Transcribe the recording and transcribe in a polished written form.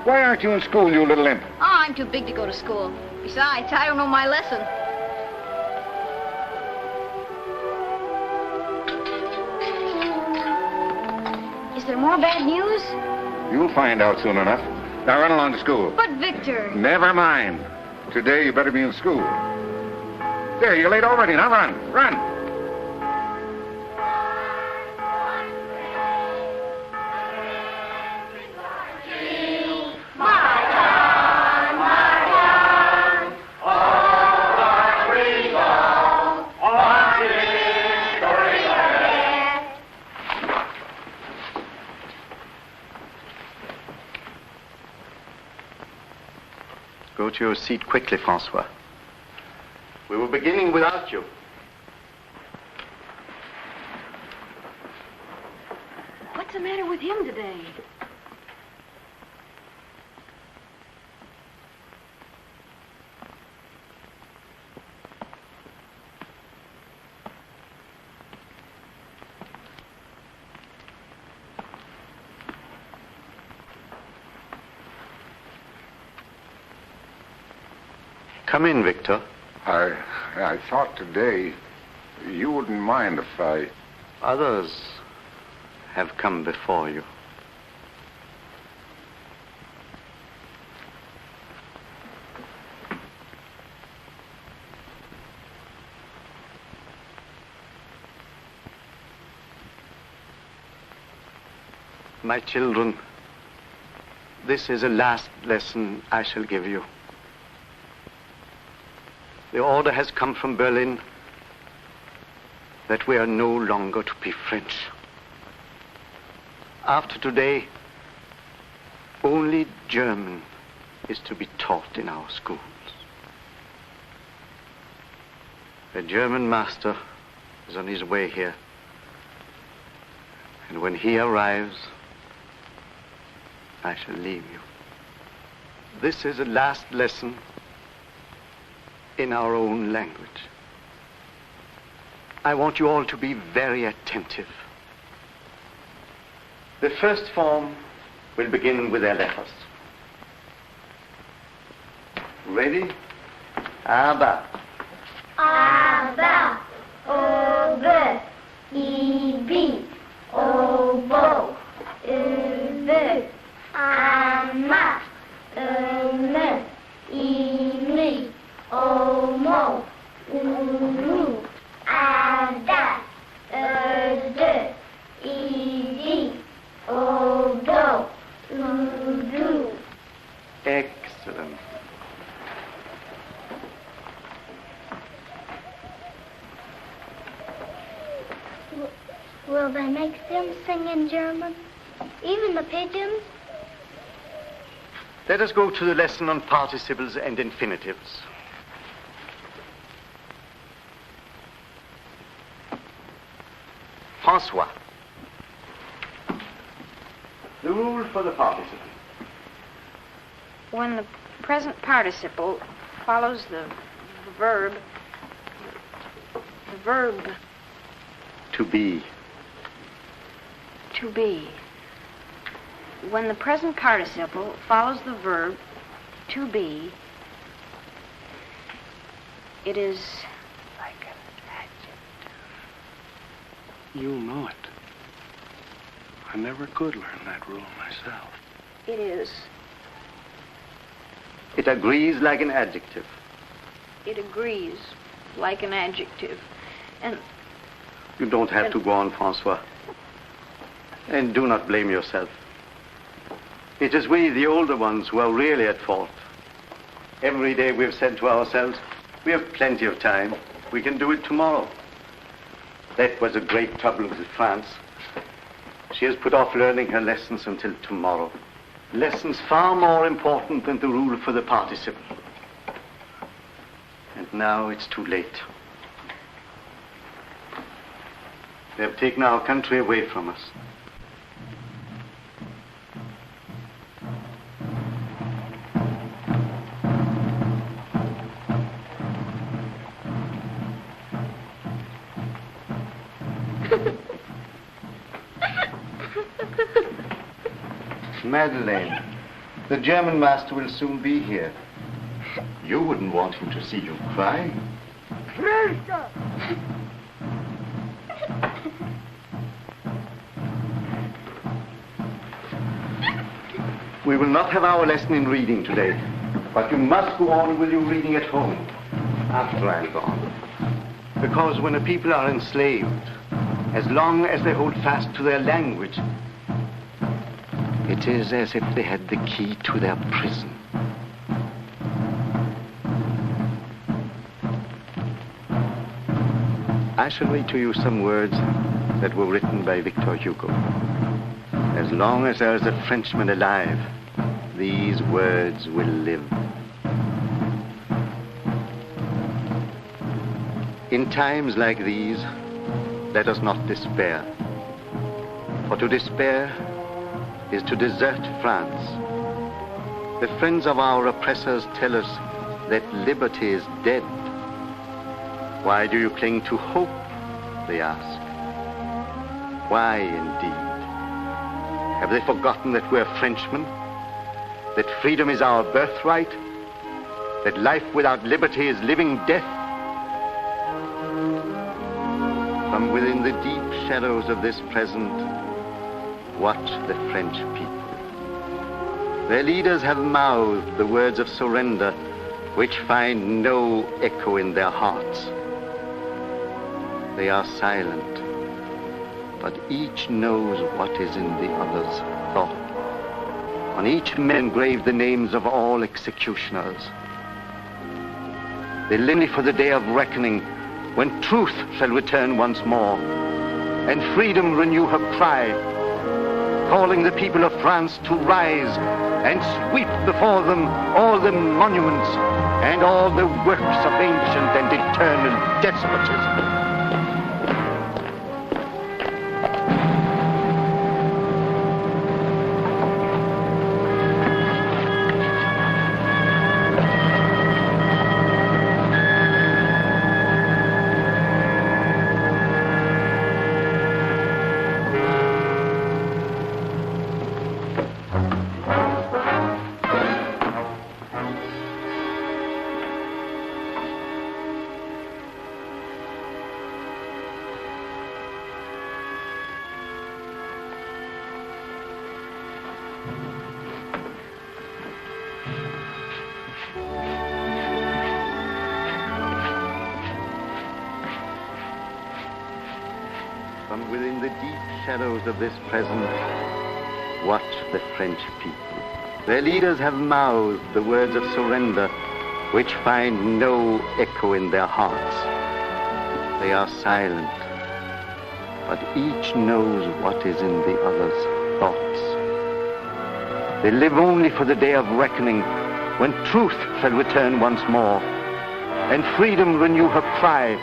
Why aren't you in school, you little imp? Oh, I'm too big to go to school. Besides, I don't know my lesson. Is there more bad news? You'll find out soon enough. Now run along to school. But, Victor... Never mind. Today you better be in school. There, you're late already. Now run. Run. Go to your seat quickly, Francois. We were beginning without you. What's the matter with him today? Come in, Victor. I thought today you wouldn't mind if I... Others have come before you. My children, this is the last lesson I shall give you. The order has come from Berlin that we are no longer to be French. After today, only German is to be taught in our schools. The German master is on his way here. And when he arrives, I shall leave you. This is the last lesson in our own language. I want you all to be very attentive. The first form will begin with their letters. Ready? Aber. Aber, obe, ibi, obo, ube, ama, eme, imi, omo, ulu, ada, ede, idi, odo, udu. Excellent. Will they make them sing in German? Even the pigeons? Let us go to the lesson on participles and infinitives. Francois. The rule for the participle. When the present participle follows the verb To be. to be. When the present participle follows the verb to be, it is like an adjective. You know it. I never could learn that rule myself. It is. It agrees like an adjective. It agrees like an adjective. And You don't have to go on, Francois. And do not blame yourself. It is we, the older ones, who are really at fault. Every day we've said to ourselves, we have plenty of time. We can do it tomorrow. That was a great trouble with France. She has put off learning her lessons until tomorrow. Lessons far more important than the rule for the participle. And now it's too late. They have taken our country away from us. Madeleine, The German master will soon be here. You wouldn't want him to see you cry. We will not have our lesson in reading today, but you must go on with your reading at home after I'm gone. Because when a people are enslaved, as long as they hold fast to their language, it is as if they had the key to their prison. I shall read to you some words that were written by Victor Hugo. As long as there is a Frenchman alive, these words will live. In times like these, let us not despair. For to despair is to desert France. The friends of our oppressors tell us that liberty is dead. Why do you cling to hope, they ask. Why, indeed? Have they forgotten that we're Frenchmen? That freedom is our birthright? That life without liberty is living death? From within the deep shadows of this present, watch the French people. Their leaders have mouthed the words of surrender, which find no echo in their hearts. They are silent, but each knows what is in the other's thought. On each man engraved the names of all executioners. They live only for the day of reckoning, when truth shall return once more, and freedom renew her cry, calling the people of France to rise and sweep before them all the monuments and all the works of ancient and eternal despotism. From within the deep shadows of this present, watch the French people. Their leaders have mouthed the words of surrender, which find no echo in their hearts. They are silent, but each knows what is in the other's thoughts. They live only for the day of reckoning, when truth shall return once more, and freedom renew her cry,